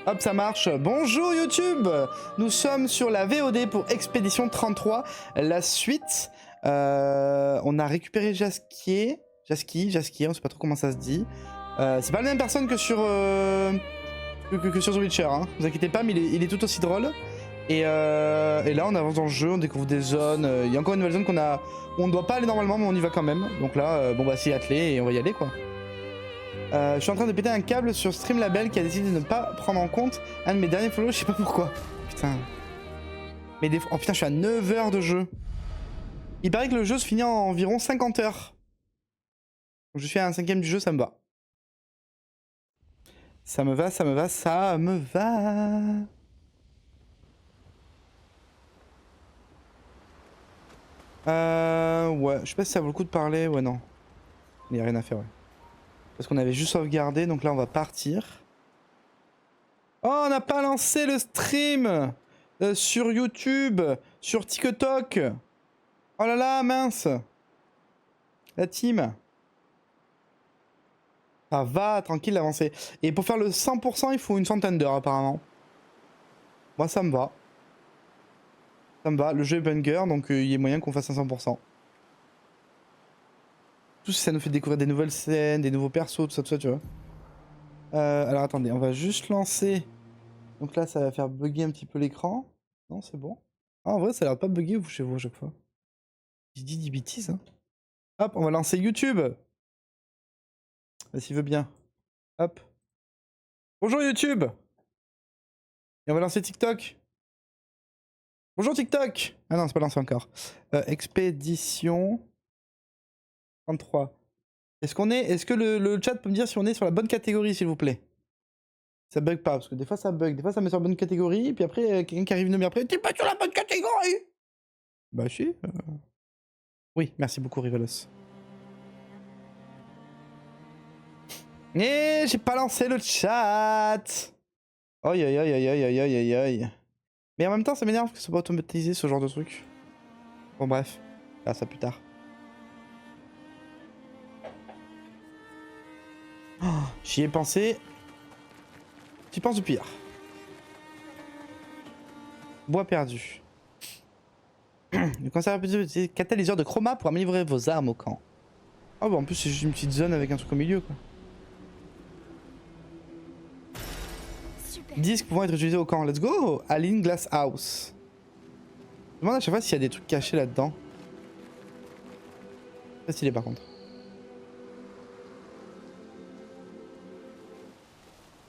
Hop, ça marche. Bonjour YouTube. Nous sommes sur la VOD pour Expédition 33, la suite. On a récupéré Jaskier, on sait pas trop comment ça se dit. C'est pas la même personne que sur que sur The Witcher, hein. Vous inquiétez pas, mais il est tout aussi drôle. Et là, on avance dans le jeu, on découvre des zones. Il y a encore une nouvelle zone où on ne doit pas aller normalement, mais on y va quand même. Donc là, bon bah c'est attelé et on va y aller quoi. Je suis en train de péter un câble sur Streamlabel qui a décidé de ne pas prendre en compte un de mes derniers follow, je sais pas pourquoi. Putain. Mais oh putain, je suis à 9 heures de jeu. Il paraît que le jeu se finit en environ 50 heures. Donc je suis à un cinquième du jeu, ça me va. Ça me va, ça me va, ça me va. Ouais, je sais pas si ça vaut le coup de parler. Ouais, non. Il n'y a rien à faire, ouais. Parce qu'on avait juste sauvegardé, donc là on va partir. Oh, on n'a pas lancé le stream sur YouTube, sur TikTok. Oh là là, mince. La team. Ça va, tranquille d'avancer. Et pour faire le 100%, il faut une centaine d'heures apparemment. Moi, ça me va. Ça me va. Le jeu est banger, donc il y a moyen qu'on fasse un 100%. Tout si ça nous fait découvrir des nouvelles scènes, des nouveaux persos, tout ça, tu vois. Alors attendez, on va juste lancer. Donc là, ça va faire bugger un petit peu l'écran. Non, c'est bon. Ah, en vrai, ça a l'air de pas bugger chez vous à chaque fois. J'ai dit des bêtises, hein. Hop, on va lancer YouTube. S'il veut bien. Hop. Bonjour YouTube. Et on va lancer TikTok. Bonjour TikTok. Ah non, c'est pas lancé encore. Expédition 33. Est-ce que le chat peut me dire si on est sur la bonne catégorie, s'il vous plaît? Ça bug pas, parce que des fois ça bug, des fois ça met sur la bonne catégorie, et puis après, quelqu'un qui arrive une demi après, t'es pas sur la bonne catégorie! Bah si. Oui, merci beaucoup Rivelos. Et j'ai pas lancé le chat. Aïe aïe aïe aïe aïe aïe aïe aïe. Mais en même temps, ça m'énerve que ce soit pas automatisé ce genre de truc. Bon bref, ah, ça plus tard. Oh, j'y ai pensé. J'y pense depuis hier. Bois perdu. Le cancer c'est catalyseur de chroma pour améliorer vos armes au camp. Oh bah en plus c'est juste une petite zone avec un truc au milieu quoi. Super. Disques pouvant être utilisés au camp. Let's go. Aline Glass House. Je me demande à chaque fois s'il y a des trucs cachés là-dedans. Très stylé par contre.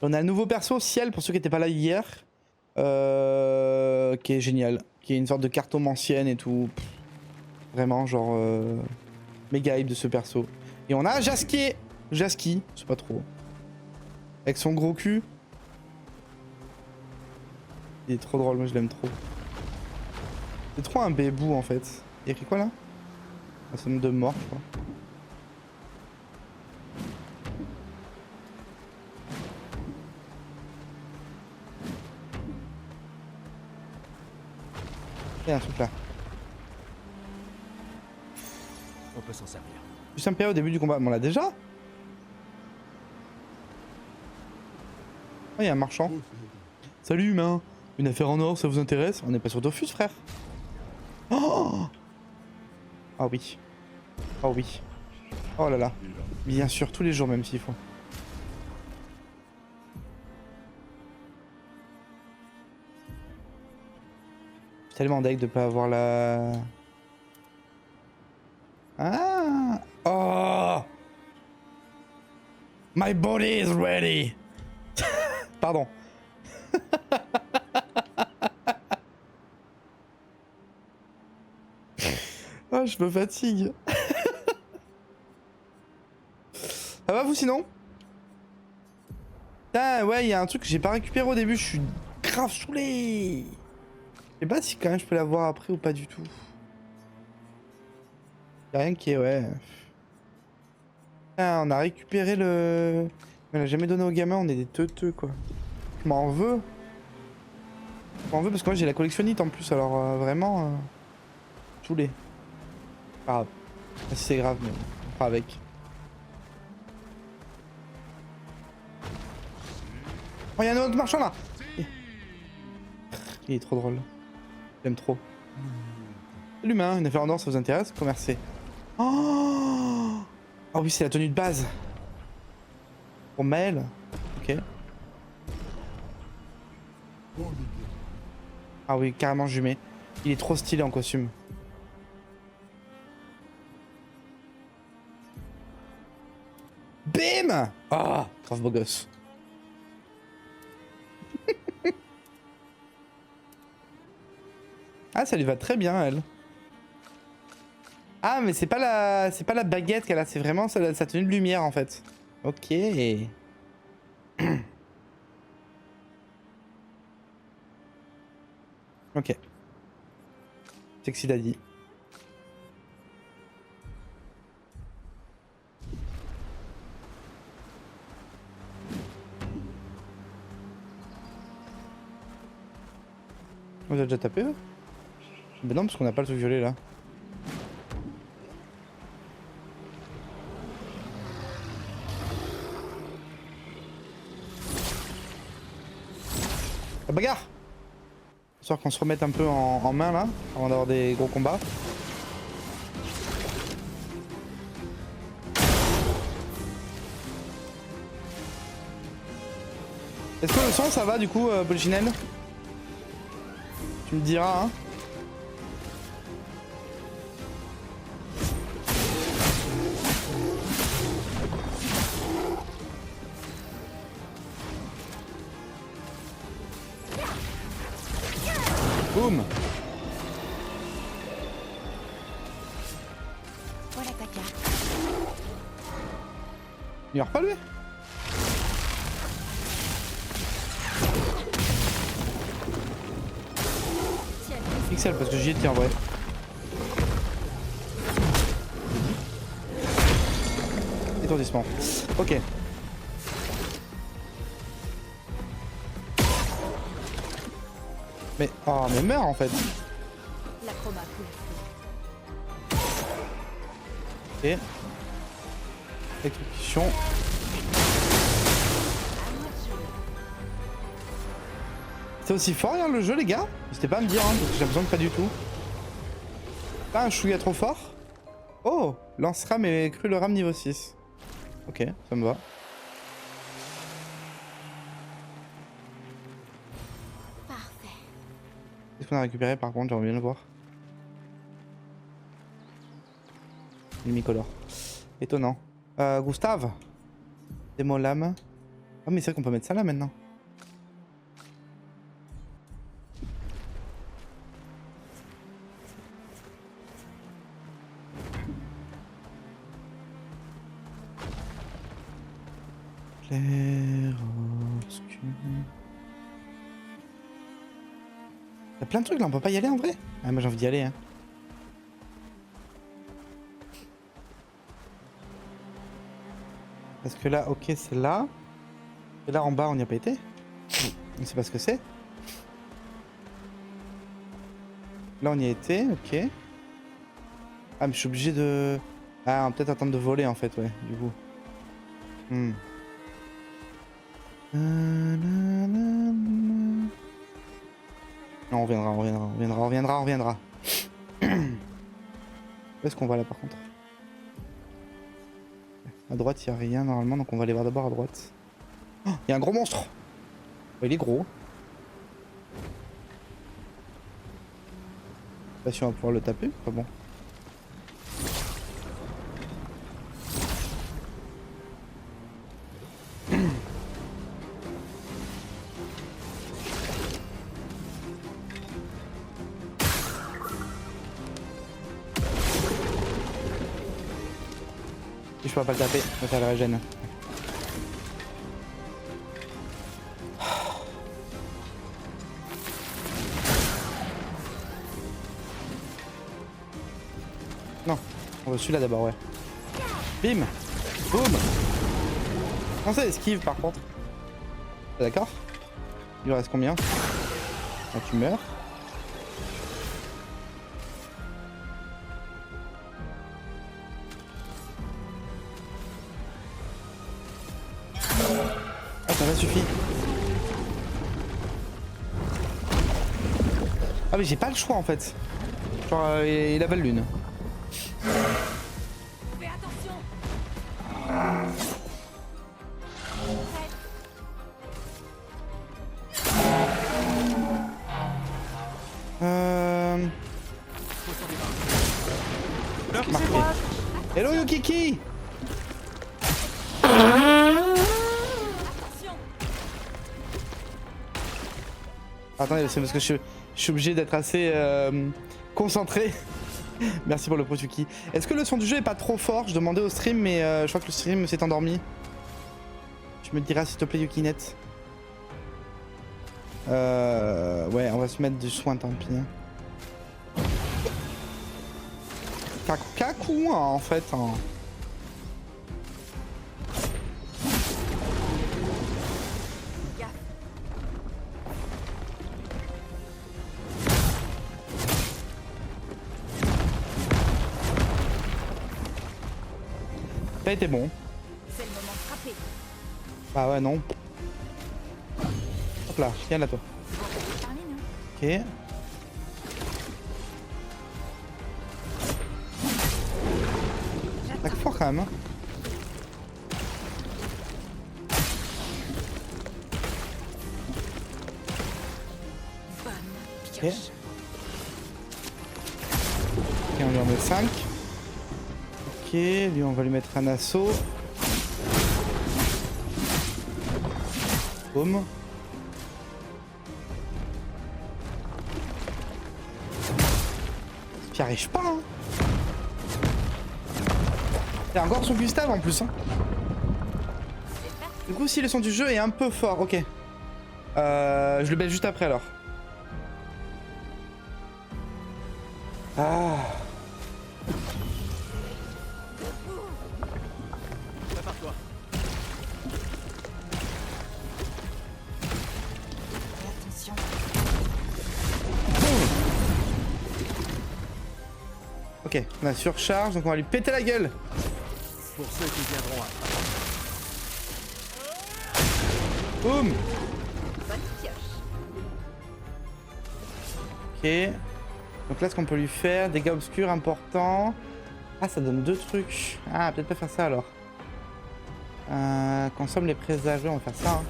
On a un nouveau perso, Ciel, pour ceux qui n'étaient pas là hier. Qui est génial. Qui est une sorte de cartomancienne et tout. Pff, vraiment, genre... méga hype de ce perso. Et on a Jaski, je sais pas trop. Avec son gros cul. Il est trop drôle, moi je l'aime trop. C'est trop un bébou en fait. Il y a écrit quoi là? Un somme de mort, je crois. Il y a un truc là. On peut s'en servir. Juste un PA au début du combat. Mais on l'a déjà? Oh, il y a un marchand. Salut humain. Une affaire en or, ça vous intéresse? On n'est pas sur Dofus, frère. Oh! Ah oui. Oh oui. Oh là là. Bien sûr, tous les jours même s'il faut. Je suis tellement deg de pas avoir la... Ah! Oh! My body is ready! Pardon. Oh, je me fatigue. Ça va vous sinon? Ah ouais, il y a un truc que j'ai pas récupéré au début, je suis grave saoulé. Je sais pas si quand même je peux l'avoir après ou pas du tout. Y'a rien qui est, ouais. Ah, on a récupéré le... On l'a jamais donné aux gamins, on est des teuteux quoi. Je m'en veux. Je m'en veux parce que moi j'ai la collectionnite en plus, alors vraiment... saoulé. Pas grave. Pas si c'est grave, mais on fera avec. Oh, y'a un autre marchand là. Il est trop drôle. J'aime trop. L'humain, une affaire en or, ça vous intéresse? Commercer. Oh, oh oui, c'est la tenue de base. Pour Maël. Ok. Ah oui, carrément jumelé. Il est trop stylé en costume. Bim! Ah, grave beau gosse. Ah, ça lui va très bien, elle. Ah, mais c'est pas la baguette qu'elle a, c'est vraiment sa tenue de lumière en fait. Ok. Ok. Sexy daddy. On a déjà tapé eux? Ben non, parce qu'on n'a pas le truc violet là. La bagarre! Histoire qu'on se remette un peu en main là, avant d'avoir des gros combats. Est-ce que le son ça va du coup, Polichinelle? Tu me diras, hein? Boum! Voilà ta carte. Il meurt pas lui? Pixel parce que j'y étais en vrai. Étourdissement. Ok. Mais oh mais meurs en fait. La chroma coule. Ok. Exécution. C'est aussi fort hier le jeu les gars? N'hésitez pas à me dire hein, parce que j'ai l'impression que pas du tout. Pas un chouïa trop fort. Oh, lance-rame et cru-le-rame niveau 6. Ok, ça me va. Parfait. Qu'est-ce qu'on a récupéré par contre? J'aimerais bien le voir. Lumicolore. Étonnant. Gustave. Démo lame. Ah mais c'est vrai qu'on peut mettre ça là maintenant. Clair, obscur. Il y a plein de trucs là, on peut pas y aller en vrai? Ah moi j'ai envie d'y aller hein. Parce que là, ok c'est là. Et là en bas on n'y a pas été. On sait pas ce que c'est. Là on y a été, ok. Ah mais je suis obligé de... Ah on va peut-être attendre de voler en fait, ouais, du coup. Hmm. Non, on reviendra, on reviendra, on reviendra, on reviendra, on reviendra. Où est-ce qu'on va là par contre? À droite, il n'y a rien normalement, donc on va aller voir d'abord à droite. Il y a un gros monstre! Ouais, il est gros. Je sais pas si on va pouvoir le taper, pas bon. Je pourrais pas le taper, ça va faire la régène. Non, on veut celui-là d'abord, ouais. Bim! Boum! On ça esquive par contre. D'accord? Il lui reste combien? Ah, tu meurs. Ah, ça va suffit. Ah mais j'ai pas le choix en fait. Genre il avale l'une. Fais attention. Marqué. Hello Yukiki. Attention. Attendez, c'est parce que je suis obligé d'être assez concentré. Merci pour le pro Yuki. Est-ce que le son du jeu est pas trop fort? Je demandais au stream, mais je crois que le stream s'est endormi. Tu me diras s'il te plaît Yukinet. Ouais, on va se mettre du soin, tant pis. Kaku, hein, en fait. Hein. Gaffe. Ça a été bon. C'est le moment de frapper. Bah ouais, non. Hop là, viens là toi. Terminé. Ok. Attaque fort quand même. Hein. Bonne Ok. pioche. Et on lui en met 5. Ok, lui on va lui mettre un assaut. Boum. J'y arrive pas hein. Il y a encore son Gustave en plus hein. Du coup si le son du jeu est un peu fort, ok. Je le baisse juste après alors. Ah. Prépare-toi. Fais attention. Ok, on a surcharge, donc on va lui péter la gueule. Pour ceux qui viendront après. Boum. Bonne pioche. Ok. Donc là, ce qu'on peut lui faire, dégâts obscurs importants. Ah, ça donne 2 trucs. Ah, peut-être pas faire ça alors. Consomme les présagés, on va faire ça. Hein.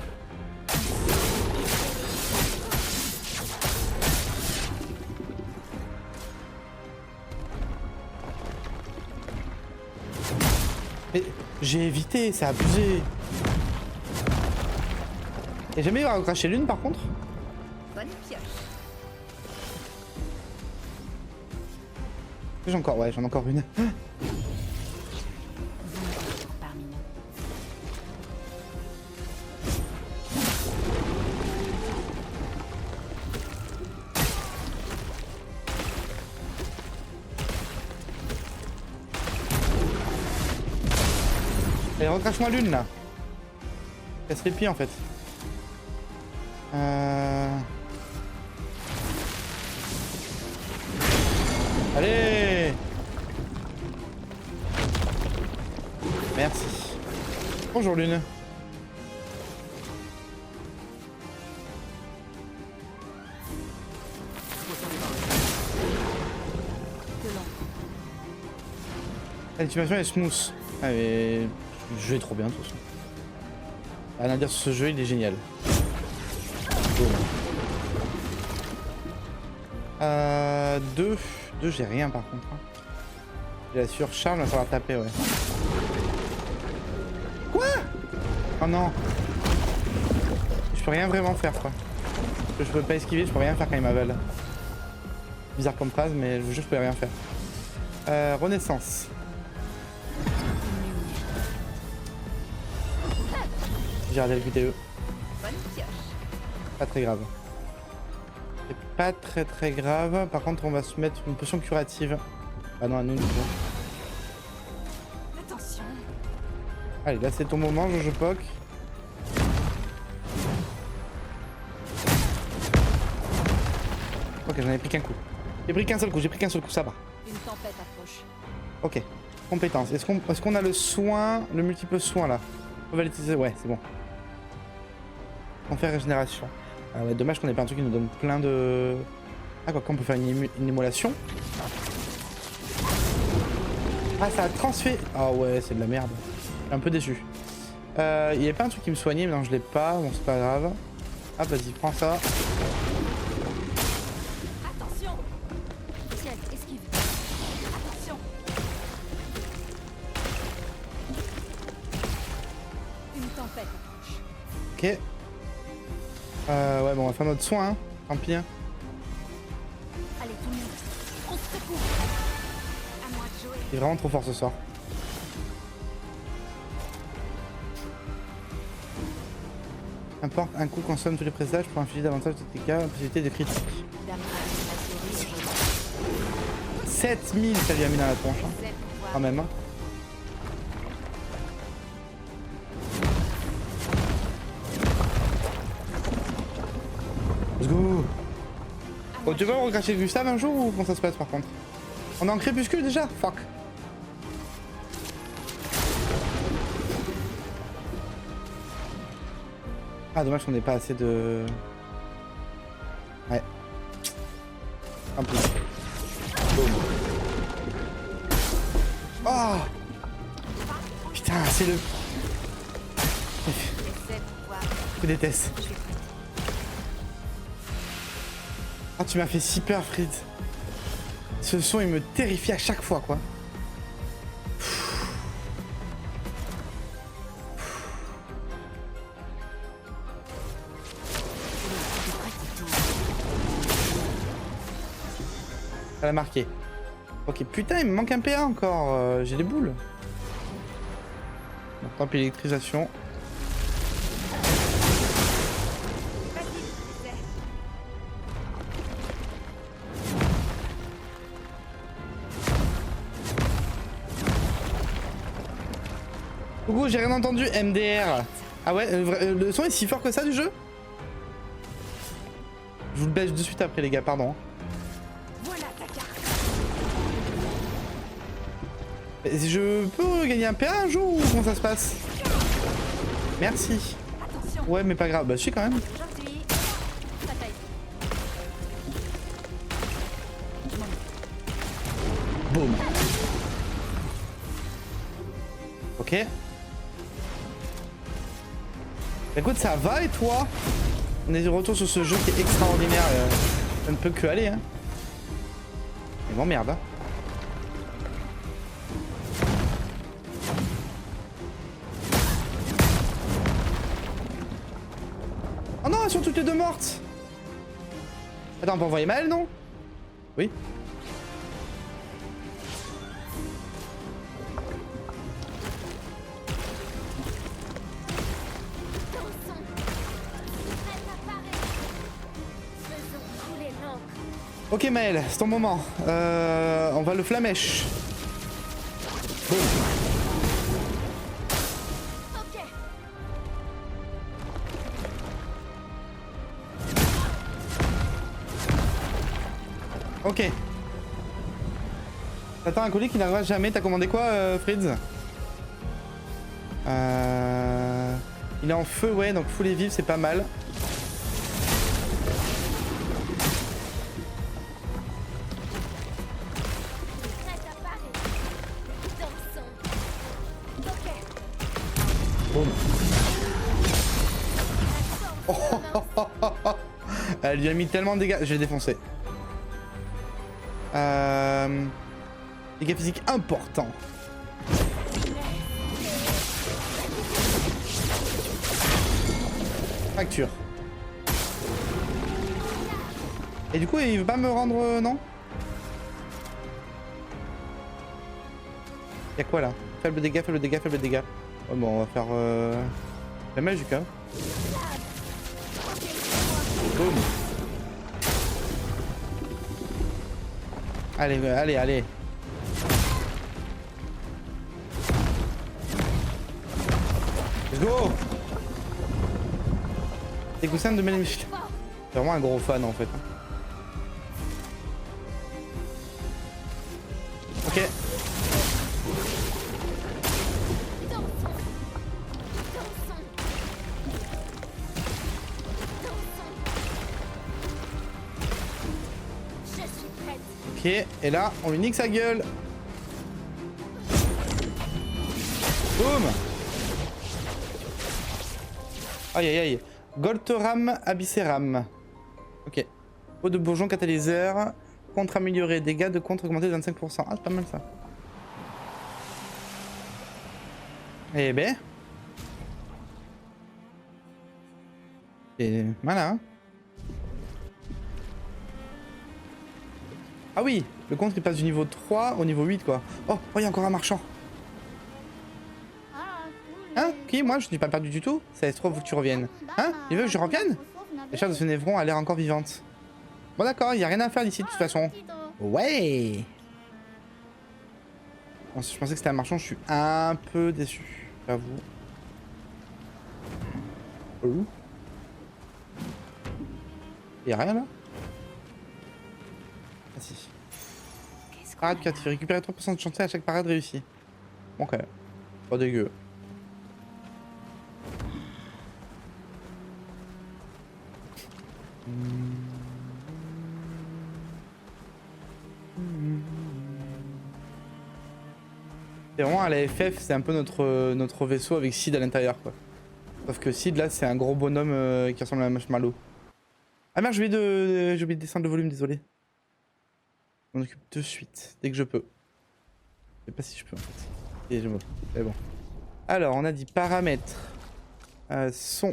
Mais j'ai évité, c'est abusé. Et jamais il va recracher l'une par contre. Bonne pioche. J'ai encore, ouais, j'en ai encore une. Parmi nous. Allez, recrache-moi l'une là. Casse les pieds en fait. Allez. Merci. Bonjour Lune. Que l'on. L'animation est smooth. Ah mais le jeu est trop bien de toute façon. Rien à dire sur ce jeu, il est génial. Boum. 2, j'ai rien par contre. Hein. J'ai la surcharge, il va falloir taper, ouais. Quoi? Oh non. Je peux rien vraiment faire quoi. Je peux pas esquiver, je peux rien faire quand il m'avale. Bizarre comme phrase, mais je vous jure, je peux rien faire. Renaissance. J'ai regardé le vidéo. Bonne pioche. Pas très grave. C'est pas très grave. Par contre, on va se mettre une potion curative. Ah non, à nous du coup. Attention. Allez, là c'est ton moment, Jojo Poc. Ok, j'en ai pris qu'un coup. J'ai pris qu'un seul coup, ça va. Une tempête approche. Ok. Compétence. Est-ce qu'on a le soin, le multiple soin là? On va l'utiliser, ouais, c'est bon. On fait régénération. Ah ouais, dommage qu'on ait pas un truc qui nous donne plein de Ah, quoi qu'on peut faire une émulation. Ah, ça a transféré. Ah ouais, c'est de la merde. Je suis un peu déçu. Il y avait pas un truc qui me soignait, mais non, je l'ai pas. Bon, c'est pas grave. Ah, vas-y, prends ça. Attention. Ciel, esquive. Attention. Une tempête approche. Ok. Ouais, bon, on va faire notre soin, hein. Tant pis. Hein. Allez, tout le monde. On se secoue. À moi de jouer. Il est vraiment trop fort ce soir. Importe, un coup consomme tous les présages pour infliger davantage de dégâts, possibilité de critique. Dame, la souris, 7000, ça lui a mis dans la tronche. Hein. c'est pouvoir. Quand même. Hein. Let's go. Oh, tu vas recracher Gustave un jour ou comment ça se passe par contre? On est en crépuscule déjà? Fuck. Ah, dommage qu'on n'ait pas assez de... Ouais. Un peu. Boum. Oh putain, c'est le... C'est pouvoir. Je déteste. Je suis prête. Ah, tu m'as fait si peur, Frid. Ce son, il me terrifie à chaque fois, quoi. Ça l'a marqué. Ok, putain, il me manque un PA encore. J'ai des boules. Bon, tant pis, électrisation. Coucou, j'ai rien entendu, MDR. Ah ouais, le son est si fort que ça du jeu? Je vous le baisse de suite après les gars, pardon. Voilà ta carte. Je peux gagner un PA un jour ou comment ça se passe? Merci. Attention. Ouais, mais pas grave, bah je suis quand même. Aujourd'hui, bataille. Boum. Ok. Écoute, ça va et toi? On est de retour sur ce jeu qui est extraordinaire. Ça ne peut que aller, hein. Mais bon, merde. Hein. Oh non, elles sont toutes les deux mortes. Attends, on peut envoyer Maël, non? Oui. Ok Maël, c'est ton moment. On va le flamèche. Boum. Ok. T'attends un colis qui n'arrivera jamais. T'as commandé quoi, Fritz? Il est en feu, ouais, donc fouler vif, c'est pas mal. Boum. Elle lui a mis tellement de dégâts. Je vais défoncer. Dégâts physiques importants. Fracture. Et du coup, il veut pas me rendre... non? Y'a quoi là? Faible dégâts, faible dégâts, faible dégâts. Oh, bon, on va faire... la magique, hein. Boum. Allez, allez, allez. Let's go. Des coussins de Maléfique. C'est vraiment un gros fan en fait. Ok. Ok, et là, on lui nique sa gueule. Boum. Aïe aïe aïe. Golteram Abysseram. Ok. Eau de bourgeon catalyseur. Contre améliorer. Dégâts de contre augmentés de 25%. Ah, c'est pas mal ça. Eh ben. C'est malin. Hein. Ah oui, le contre il passe du niveau 3 au niveau 8 quoi. Oh, il y a encore un marchand. Hein? Qui? Moi je n'ai pas perdu du tout. Ça se trouve que tu reviennes. Hein? Il veut que je revienne? La chair de ce névron a l'air encore vivante. Bon d'accord, il n'y a rien à faire d'ici de toute façon. Ouais! Bon, si je pensais que c'était un marchand, je suis un peu déçu. J'avoue. Oh. Il n'y a rien là? Ah si. Parade créative. Récupérer 3% de chantier à chaque parade réussie. Bon quand même. Pas dégueu. C'est vraiment à la FF, c'est un peu notre vaisseau avec Sid à l'intérieur quoi. Sauf que Sid là c'est un gros bonhomme qui ressemble à un marshmallow. Ah merde, j'ai oublié de descendre le volume, désolé. Je m'en occupe de suite, dès que je peux. Je sais pas si je peux en fait. Et je m'en... C'est bon. Alors on a dit paramètres. Son.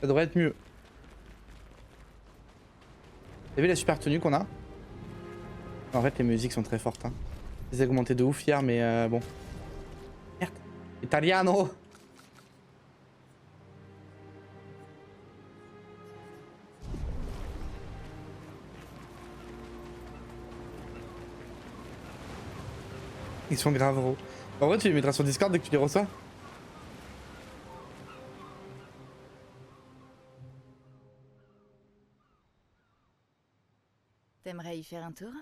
Ça devrait être mieux. Vous avez vu la super tenue qu'on a? En fait les musiques sont très fortes. Hein. Je les ai augmentées de ouf hier mais bon. Merde. Italiano. Ils sont grave gros. En vrai tu les mettras sur Discord dès que tu les reçois. T'aimerais y faire un tour?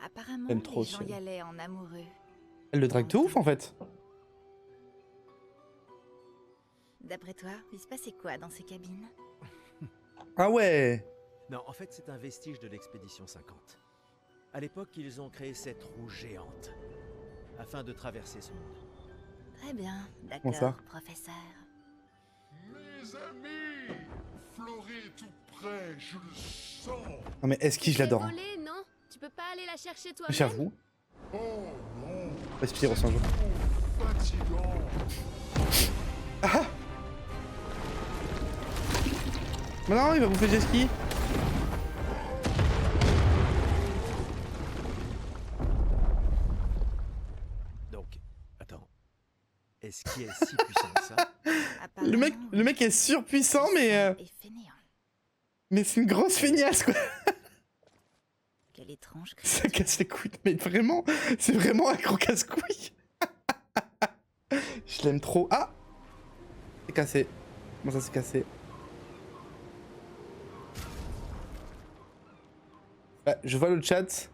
Apparemment, J'aime trop les gens ce- y allaient en amoureux. Elle le drague de ouf en fait. D'après toi, il se passait quoi dans ces cabines? Ah ouais. Non, en fait, c'est un vestige de l'expédition 50. À l'époque, ils ont créé cette roue géante afin de traverser ce monde. Très bien, Comment ça? d'accord, professeur. Mes amis, Floré est tout près, je le sens. Non mais est-ce que je l'adore. Hein. Volée, non? Tu peux pas aller la chercher toi-même? J'avoue. Oh non, Respire ressent un jour. fatigant. Ah. Mais non, il va bouffer jet ski. Donc, attends. Est-ce qu'il est si puissant que ça? Le mec est surpuissant mais Et fainéant. mais c'est une grosse feignasse quoi. Quelle étrange Ça créature. casse les couilles. Mais vraiment, c'est vraiment un gros casse-couille. Je l'aime trop. Ah. C'est cassé. Comment ça s'est cassé? Ouais, je vois le chat. Qu'est-ce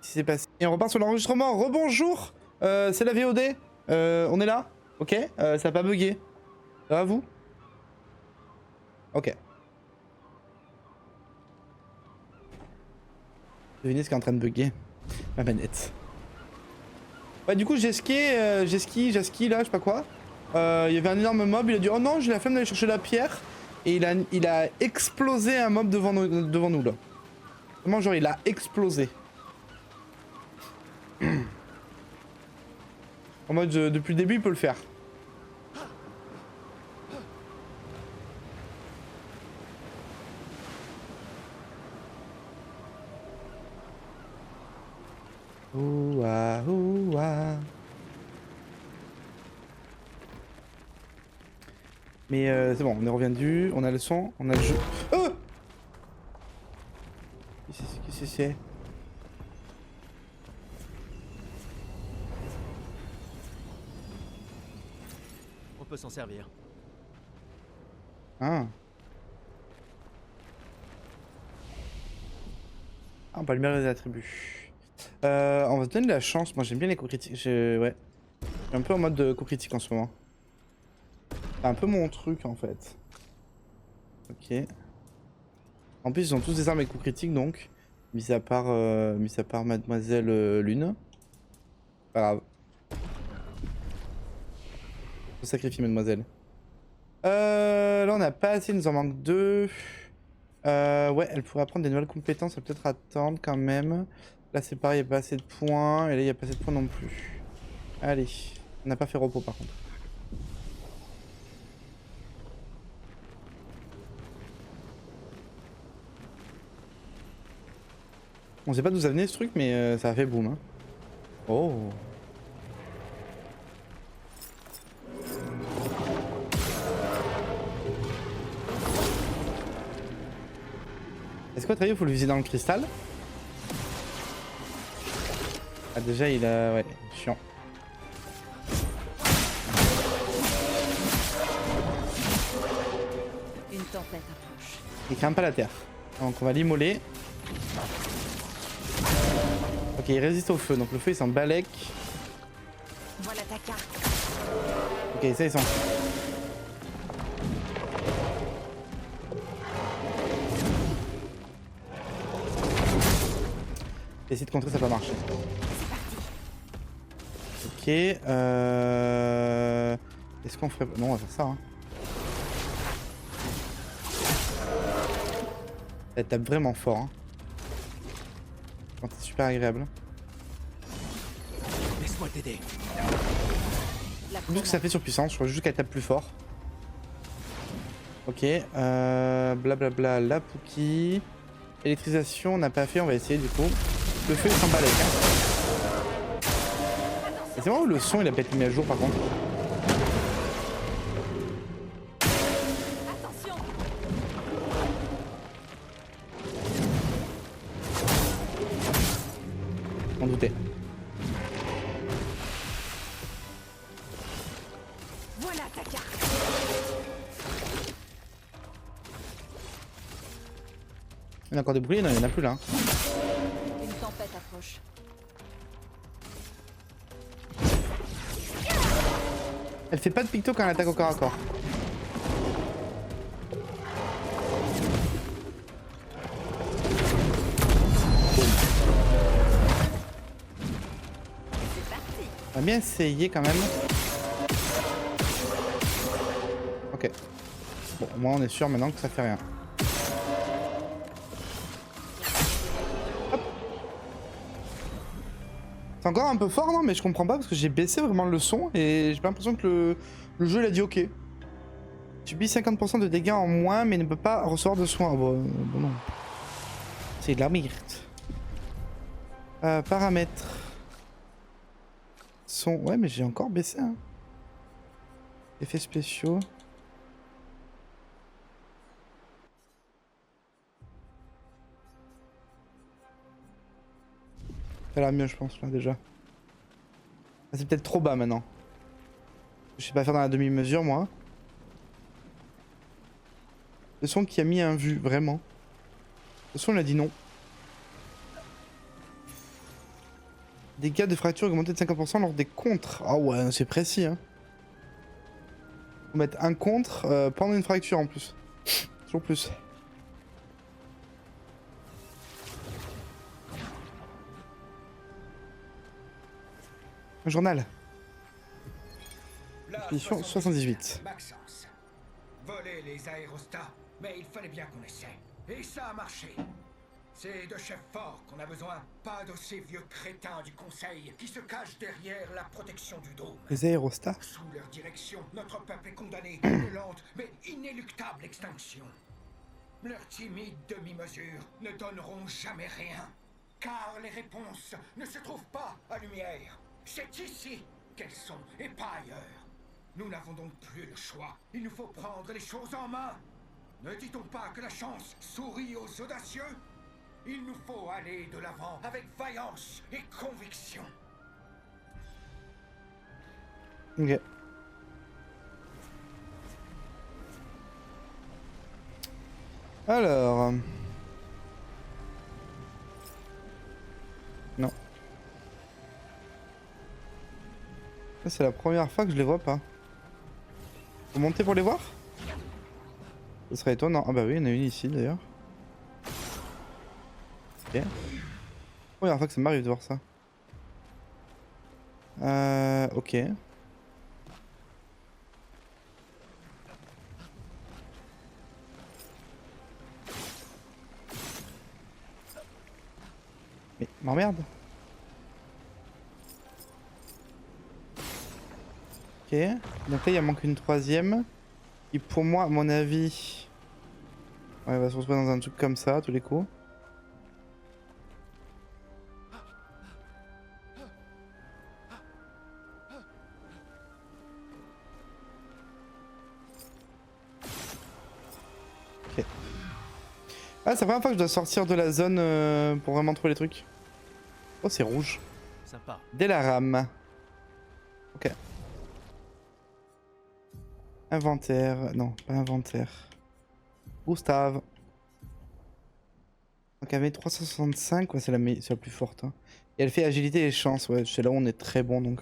qui s'est passé? Et on repart sur l'enregistrement. Rebonjour. C'est la VOD. On est là. Ok. Ça a pas bugué. Ça va vous? Ok. Devinez ce qui est en train de bugger. Ma manette. Ouais, du coup, j'ai skié là, je sais pas quoi. Il y avait un énorme mob, il a dit oh non, j'ai la flemme d'aller chercher la pierre. Et il a explosé un mob devant nous là. Vraiment, genre, il a explosé. En mode, depuis le début, il peut le faire. Ouah, ouah. Mais c'est bon, on est revenu, on a le son, on a le jeu. Oh! Qu'est-ce que c'est? On peut s'en servir. Ah. Ah, on peut allumer les attributs. On va se donner de la chance. Moi, j'aime bien les coups critiques. Ouais. Je suis un peu en mode coup critique en ce moment. C'est un peu mon truc, en fait. Ok. En plus, ils ont tous des armes avec coup critique donc. Mis à part Mademoiselle Lune. Pas grave. Faut sacrifier Mademoiselle. Là, on n'a pas assez, il nous en manque 2. Ouais, elle pourrait apprendre des nouvelles compétences, elle va peut-être attendre quand même. Là, c'est pareil, il n'y a pas assez de points. Et là, il n'y a pas assez de points non plus. Allez. On n'a pas fait repos par contre. On sait pas d'où ça venait ce truc, mais ça a fait boum. Hein. Oh. Est-ce qu'au travail il faut le viser dans le cristal? Ah déjà il a... ouais, chiant. Une tempête approche. Il craint pas la terre. Donc on va l'immoler. Ok, il résiste au feu, donc le feu il s'en balèque. Voilà ta carte. Ok, ça il s'en... Essayer de contrer, ça va pas marcher. Ok, est-ce qu'on ferait... Non, on va faire ça. Hein. Elle tape vraiment fort. Hein. C'est super agréable. Laisse-moi t'aider. Vu que ça fait sur puissance, je crois juste qu'elle tape plus fort. Ok, blablabla, la Pookie. Électrisation, on n'a pas fait, on va essayer du coup. Le feu il s'en balèque. Hein. Et c'est vraiment le son il a peut-être mis à jour par contre. Attention. On doutait. Voilà ta carte. Il y a encore des boucliers? Non, il n'y en a plus là. Une tempête approche. Elle fait pas de picto quand elle attaque au corps à corps. C'est parti. On va bien essayer quand même. Ok. Bon, au moins on est sûr maintenant que ça fait rien. Hop. C'est encore un peu fort, non? Mais je comprends pas parce que j'ai baissé vraiment le son et j'ai pas l'impression que le jeu il a dit ok. Subit 50% de dégâts en moins mais ne peut pas recevoir de soins. Bon non. C'est de la merde. Paramètres. Son. Ouais, mais j'ai encore baissé. Hein. Effets spéciaux. Ça a l'air mieux, je pense, là, déjà. Ah, c'est peut-être trop bas maintenant. Je sais pas faire dans la demi-mesure, moi. Le son qui a mis un vu, vraiment. Le son, il a dit non. Dégâts de fracture augmentés de 50% lors des contres. Ah ouais, c'est précis, hein. Faut mettre un contre pendant une fracture en plus. Toujours plus. Un journal. Expédition 78. Maxence. Voler les aérostats, mais il fallait bien qu'on essaie. Et ça a marché. C'est de chefs forts qu'on a besoin, pas de ces vieux crétins du conseil qui se cachent derrière la protection du dôme. Les aérostats. Sous leur direction, notre peuple est condamné à une lente mais inéluctable extinction. Leurs timides demi-mesures ne donneront jamais rien, car les réponses ne se trouvent pas à lumière. C'est ici qu'elles sont et pas ailleurs. Nous n'avons donc plus le choix. Il nous faut prendre les choses en main. Ne dit-on pas que la chance sourit aux audacieux? Il nous faut aller de l'avant avec vaillance et conviction. Ok. Alors... Non. Ça c'est la première fois que je les vois pas. Faut monter pour les voir? Ce serait étonnant. Ah bah oui, il y en a une ici d'ailleurs. Ok. Première fois que ça m'arrive de voir ça. Ok. Mais m'emmerde. Ok. Donc là il en manque une troisième. Qui pour moi, à mon avis... Ouais, elle va se retrouver dans un truc comme ça, à tous les coups. Ok. Ah, c'est la première fois que je dois sortir de la zone pour vraiment trouver les trucs. Oh, c'est rouge. Sympa. Dès la rame. Ok. Inventaire. Non, pas inventaire. Gustave. Donc elle met 365, ouais, c'est la plus forte. Hein. Et elle fait agilité et chance, ouais, c'est là où on est très bon donc...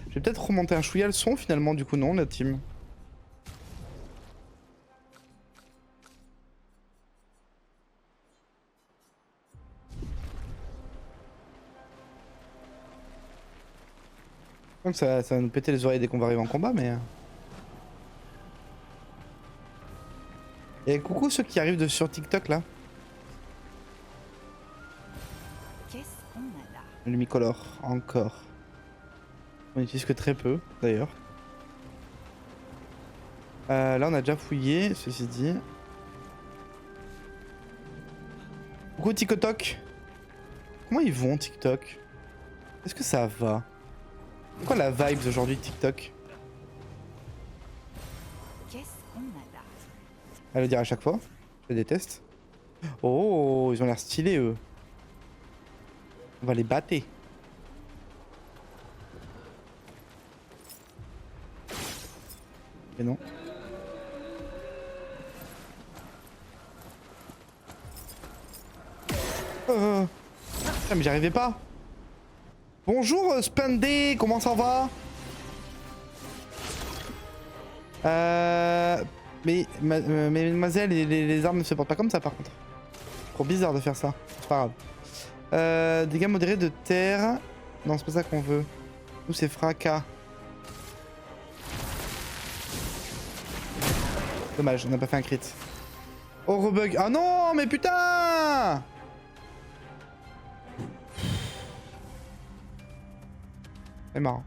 Je vais peut-être remonter un chouïa le son finalement, du coup non, la team. Donc ça va nous péter les oreilles dès qu'on va arriver en combat, mais... Et coucou ceux qui arrivent sur TikTok là. Qu'est-ce qu'on a là? Lumicolor, encore. On utilise que très peu, d'ailleurs. Là, on a déjà fouillé, ceci dit. Coucou TikTok. Comment ils vont, TikTok? Est-ce que ça va? C'est quoi la vibes aujourd'hui, TikTok? Qu'est-ce qu'on a là? Elle le dire à chaque fois. Je déteste. Oh, ils ont l'air stylés, eux. On va les battre. Et non. Putain, mais j'y arrivais pas. Bonjour Splendé, comment ça va? Mais mademoiselle, les armes ne se portent pas comme ça par contre. Trop bizarre de faire ça. C'est pas grave. Dégâts modérés de terre. Non, c'est pas ça qu'on veut. Nous, c'est fracas. Dommage, on n'a pas fait un crit. Oh, rebug. Ah non, mais putain! C'est marrant.